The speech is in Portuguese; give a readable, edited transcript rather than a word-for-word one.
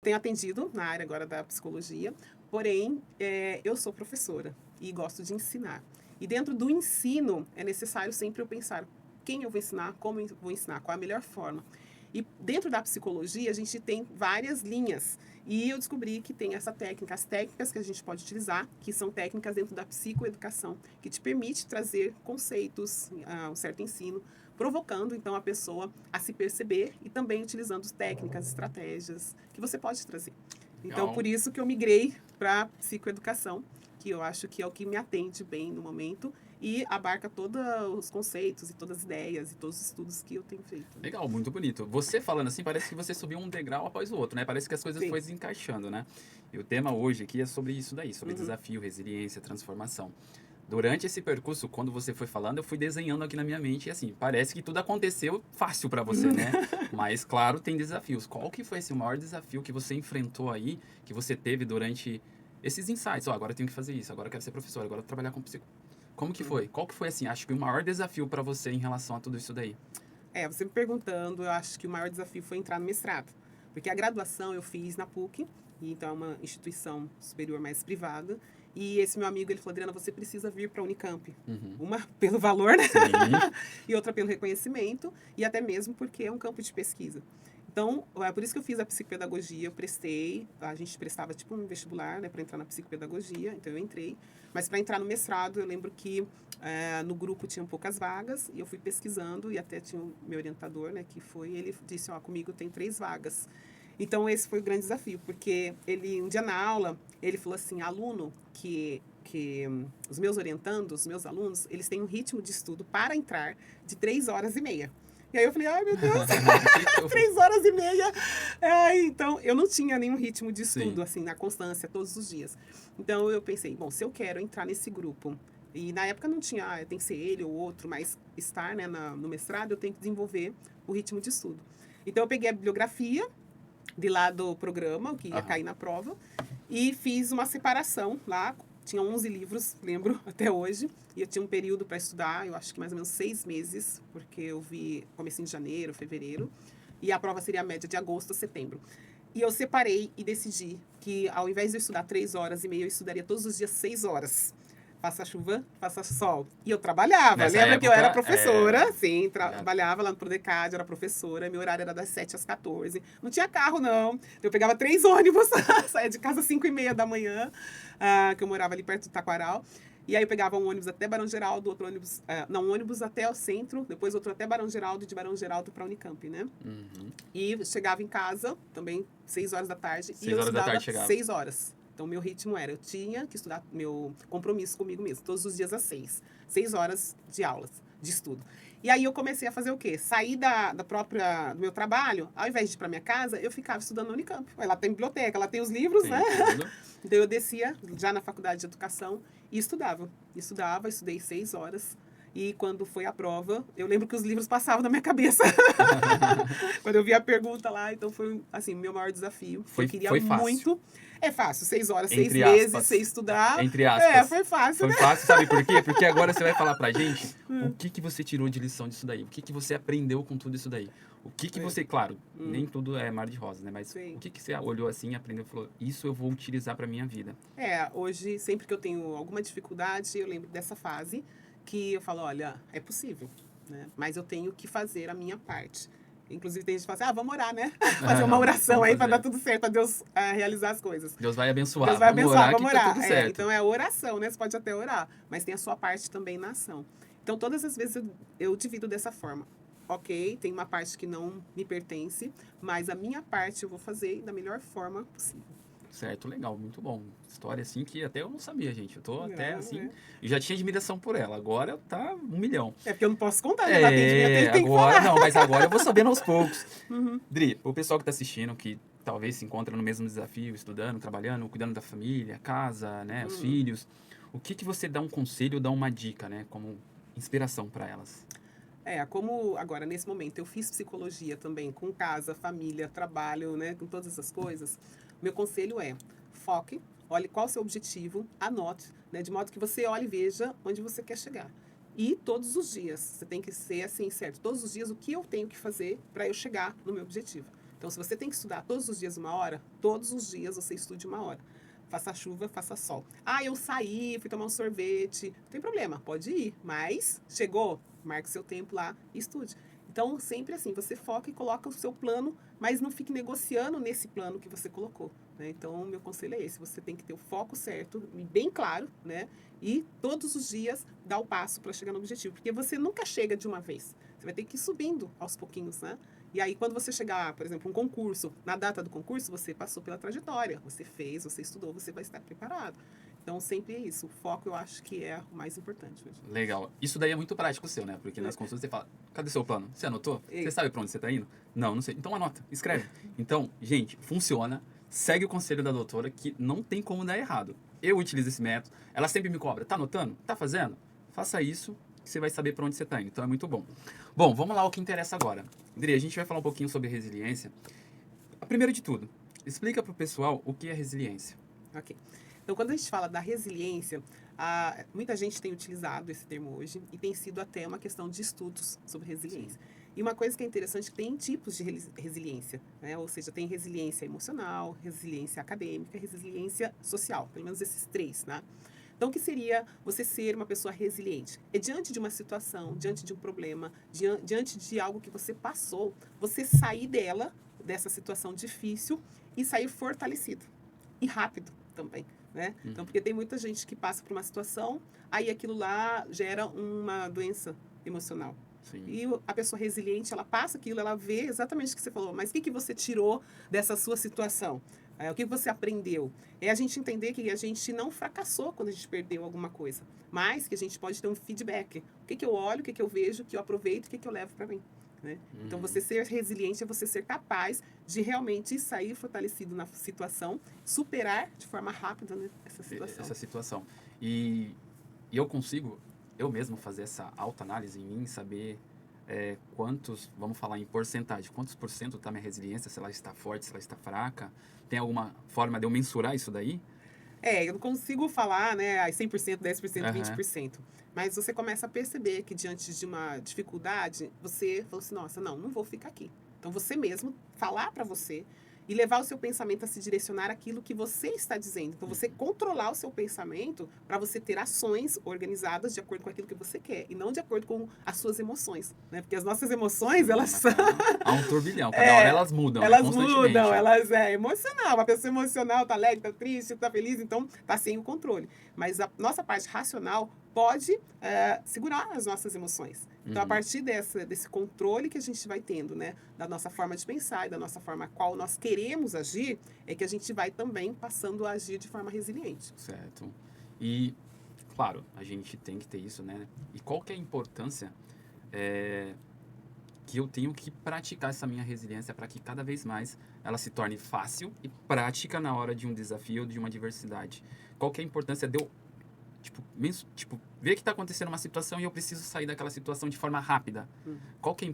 Tenho atendido na área agora da psicologia, porém, eu sou professora e gosto de ensinar. E dentro do ensino, é necessário sempre eu pensar quem eu vou ensinar, como eu vou ensinar, qual a melhor forma. E dentro da psicologia, a gente tem várias linhas. E eu descobri que tem essa técnica, as técnicas que a gente pode utilizar, que são técnicas dentro da psicoeducação, que te permite trazer conceitos, um certo ensino, provocando, então, a pessoa a se perceber e também utilizando técnicas, estratégias que você pode trazer. Então, por isso que eu migrei para psicoeducação, que eu acho que é o que me atende bem no momento e abarca todos os conceitos e todas as ideias e todos os estudos que eu tenho feito. Legal, muito bonito. Você falando assim, parece que você subiu um degrau após o outro, né? Parece que as coisas Sim. foram se encaixando, né? E o tema hoje aqui é sobre isso daí, sobre desafio, resiliência, transformação. Durante esse percurso, quando você foi falando, eu fui desenhando aqui na minha mente e assim, parece que tudo aconteceu fácil para você, né? Mas, claro, tem desafios. Qual que foi esse maior desafio que você enfrentou aí, que você teve durante esses insights? Agora eu tenho que fazer isso, agora eu quero ser professor, agora eu quero trabalhar com psico. Como que foi? Qual que foi, assim, acho que o maior desafio para você em relação a tudo isso daí? Você me perguntando, eu acho que o maior desafio foi entrar no mestrado. Porque a graduação eu fiz na PUC, então é uma instituição superior mais privada. E esse meu amigo, ele falou, Adriana, você precisa vir para a Unicamp. Uma pelo valor, né? E outra pelo reconhecimento, e até mesmo porque é um campo de pesquisa. Então, é por isso que eu fiz a psicopedagogia, eu prestei, a gente prestava tipo um vestibular, né, para entrar na psicopedagogia, então eu entrei. Mas para entrar no mestrado, eu lembro que no grupo tinham poucas vagas, e eu fui pesquisando, e até tinha o meu orientador, né, que foi, ele disse, comigo tem 3 vagas. Então, esse foi o grande desafio, porque ele, um dia na aula, ele falou assim, aluno que os meus orientandos, os meus alunos, eles têm um ritmo de estudo para entrar de 3 horas e meia. E aí eu falei, ai meu Deus, 3 horas e meia. Então, eu não tinha nenhum ritmo de estudo, assim, na constância, todos os dias. Então, eu pensei, bom, se eu quero entrar nesse grupo, e na época não tinha, tem que ser ele ou outro, mas estar, né, no mestrado, eu tenho que desenvolver o ritmo de estudo. Então, eu peguei a bibliografia de lá do programa, o que ia cair na prova, e fiz uma separação lá. Tinha 11 livros, lembro, até hoje. E eu tinha um período para estudar, eu acho que mais ou menos 6 meses, porque eu vi comecinho de janeiro, fevereiro. E a prova seria a média de agosto a setembro. E eu separei e decidi que, ao invés de eu estudar 3 horas e meia, eu estudaria todos os dias 6 horas. Faça chuva, faça sol. E eu trabalhava. Lembra que eu era professora? Sim, trabalhava lá no Prodecad, era professora. Meu horário era das 7 às 14. Não tinha carro, não. Eu pegava 3 ônibus, saía de casa às 5h30 da manhã, que eu morava ali perto do Taquaral. E aí eu pegava um ônibus até Barão Geraldo, outro ônibus... um ônibus até o centro, depois outro até Barão Geraldo, de Barão Geraldo para Unicamp, né? E chegava em casa, também, 6 horas da tarde. 6 horas da tarde chegava. 6 horas. Então, meu ritmo era, eu tinha que estudar, meu compromisso comigo mesmo, todos os dias às 6. 6 horas de aulas, de estudo. E aí eu comecei a fazer o quê? Sair do meu trabalho, ao invés de ir para minha casa, eu ficava estudando na Unicamp. Lá tem biblioteca, lá tem os livros, né? Então eu descia já na faculdade de educação e estudava. Estudei 6 horas. E quando foi a prova, eu lembro que os livros passavam na minha cabeça. Quando eu vi a pergunta lá, então foi, assim, meu maior desafio. Eu queria muito. É fácil, 6 horas, 6 meses, sem estudar. Entre aspas. Foi fácil, né? Foi fácil, sabe por quê? Porque agora você vai falar pra gente o que você tirou de lição disso daí. O que você aprendeu com tudo isso daí. O que você, claro, nem tudo é mar de rosa, né? Mas o que você olhou assim, aprendeu e falou, isso eu vou utilizar pra minha vida. Hoje, sempre que eu tenho alguma dificuldade, eu lembro dessa fase que eu falo, olha, é possível, né? Mas eu tenho que fazer a minha parte. Inclusive, tem gente que fala assim, vamos orar, né? Fazer uma oração aí para dar tudo certo, para Deus realizar as coisas. Deus vai abençoar. Deus vai abençoar, vamos orar. Tá tudo certo. Então, é oração, né? Você pode até orar, mas tem a sua parte também na ação. Então, todas as vezes eu divido dessa forma. Ok, tem uma parte que não me pertence, mas a minha parte eu vou fazer da melhor forma possível. Certo, legal, muito bom. História assim que até eu não sabia, gente. Eu tô até assim... Eu já tinha admiração por ela, agora tá 1 milhão. É porque eu não posso contar, né? Tem agora não, mas agora eu vou sabendo aos poucos. Dri, o pessoal que tá assistindo, que talvez se encontra no mesmo desafio, estudando, trabalhando, cuidando da família, casa, né, os filhos. O que você dá um conselho, dá uma dica, né, como inspiração para elas? Como agora, nesse momento, eu fiz psicologia também, com casa, família, trabalho, né, com todas essas coisas. Meu conselho é, foque, olhe qual é o seu objetivo, anote, né, de modo que você olhe e veja onde você quer chegar. E todos os dias, você tem que ser assim, certo? Todos os dias, o que eu tenho que fazer para eu chegar no meu objetivo. Então, se você tem que estudar todos os dias 1 hora, todos os dias você estude 1 hora. Faça chuva, faça sol. Ah, eu saí, fui tomar um sorvete. Não tem problema, pode ir. Mas chegou, marque seu tempo lá e estude. Então, sempre assim, você foca e coloca o seu plano, mas não fique negociando nesse plano que você colocou, né? Então, o meu conselho é esse. Você tem que ter o foco certo, bem claro, né? E todos os dias dar o passo para chegar no objetivo. Porque você nunca chega de uma vez. Você vai ter que ir subindo aos pouquinhos, né? E aí, quando você chegar, por exemplo, um concurso, na data do concurso, você passou pela trajetória. Você fez, você estudou, você vai estar preparado. Então, sempre é isso. O foco, eu acho que é o mais importante mesmo. Legal. Isso daí é muito prático seu, né? Porque nas consultas você fala, cadê seu plano? Você anotou? Você sabe pra onde você tá indo? Não, não sei. Então anota, escreve. Então, gente, funciona. Segue o conselho da doutora, que não tem como dar errado. Eu utilizo esse método. Ela sempre me cobra. Tá anotando? Tá fazendo? Faça isso, que você vai saber pra onde você tá indo. Então é muito bom. Bom, vamos lá ao que interessa agora. Adri, a gente vai falar um pouquinho sobre resiliência. Primeiro de tudo, explica pro pessoal o que é resiliência. Ok. Então, quando a gente fala da resiliência, muita gente tem utilizado esse termo hoje e tem sido até uma questão de estudos sobre resiliência. Sim. E uma coisa que é interessante, que tem tipos de resiliência, né? Ou seja, tem resiliência emocional, resiliência acadêmica, resiliência social, pelo menos esses 3, né? Então, o que seria você ser uma pessoa resiliente? É diante de uma situação, diante de um problema, diante de algo que você passou, você sair dessa situação difícil e sair fortalecido e rápido também, né? Então, porque tem muita gente que passa por uma situação, aí aquilo lá gera uma doença emocional. Sim. E a pessoa resiliente, ela passa aquilo, ela vê exatamente o que você falou, mas o que você tirou dessa sua situação? O que você aprendeu? É a gente entender que a gente não fracassou quando a gente perdeu alguma coisa, mas que a gente pode ter um feedback. O que eu olho, o que eu vejo, o que eu aproveito, o que eu levo para mim. Né? Então, você ser resiliente é você ser capaz de realmente sair fortalecido na situação, superar de forma rápida, né, essa situação. E eu consigo, eu mesmo, fazer essa autoanálise em mim, saber quantos, vamos falar em porcentagem, quantos por cento está minha resiliência, se ela está forte, se ela está fraca. Tem alguma forma de eu mensurar isso daí? Eu não consigo falar, né, 100%, 10%, 20%. Mas você começa a perceber que diante de uma dificuldade, você falou assim, nossa, não vou ficar aqui. Então, você mesmo falar para você e levar o seu pensamento a se direcionar àquilo que você está dizendo. Então, você controlar o seu pensamento para você ter ações organizadas de acordo com aquilo que você quer e não de acordo com as suas emoções, né? Porque as nossas emoções, elas são... Há um turbilhão, cada hora elas mudam. Elas mudam, elas emocional. A pessoa emocional tá alegre, tá triste, tá feliz, então tá sem o controle. Mas a nossa parte racional pode segurar as nossas emoções. Então, a partir desse controle que a gente vai tendo, né, da nossa forma de pensar e da nossa forma a qual nós queremos agir, é que a gente vai também passando a agir de forma resiliente. Certo. E, claro, a gente tem que ter isso, né? E qual que é a importância que eu tenho que praticar essa minha resiliência para que cada vez mais ela se torne fácil e prática na hora de um desafio, de uma adversidade? Qual que é a importância de eu ver que está acontecendo uma situação e eu preciso sair daquela situação de forma rápida? Qual que é